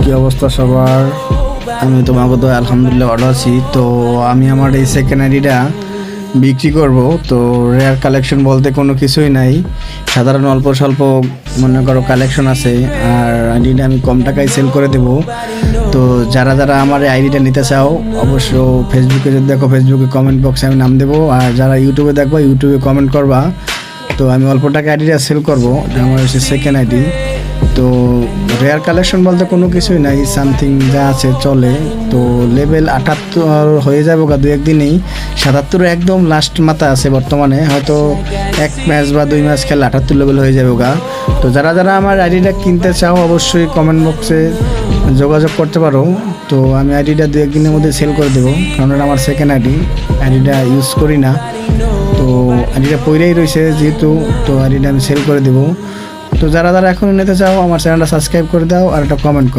কি অবস্থা সবার? আমি তোমাকে তো আলহামদুলিল্লাহ ভালো আছি। তো আমি আমার এই সেকেন্ড আইডিটা বিক্রি করব। তো রেয়ার কালেকশন বলতে কোনো কিছুই নাই, সাধারণ অল্প স্বল্প মনে করো কালেকশন আছে। আর আইডিটা আমি কম টাকায় সেল করে দেব। তো যারা যারা আমার এই আইডিটা নিতে চাও অবশ্য ফেসবুকে যদি দেখো ফেসবুকে কমেন্ট বক্সে আমি নাম দেবো, আর যারা ইউটিউবে দেখবো ইউটিউবে কমেন্ট করবা। তো আমি অল্প টাকা আইডিটা সেল করবো, আমার হচ্ছে সেকেন্ড আইডি। তো রেয়ার কালেকশন বলতে কোনো কিছুই নাই, সামথিং যা আছে চলে। তো লেভেল 78 হয়ে যাবে দু একদিনেই। 77 একদম লাস্ট মাথা আছে বর্তমানে, হয়তো এক ম্যাচ বা 2 ম্যাচ খেলে 78 লেভেল হয়ে যাবে গা। তো যারা যারা আমার আইডিটা কিনতে চাও অবশ্যই কমেন্ট বক্সে যোগাযোগ করতে পারো। তো আমি আইডিটা 2 একদিনের মধ্যে সেল করে দেবো, কারণ এটা আমার সেকেন্ড আইডিটা ইউজ করি না। তো আইডিটা পইরাই রয়েছে যেহেতু, তো আইডিটা আমি সেল করে দেবো। তো যারা যারা এখনই নিতে চাও আমার চ্যানেলটা সাবস্ক্রাইব করে দাও আর একটা কমেন্ট করো।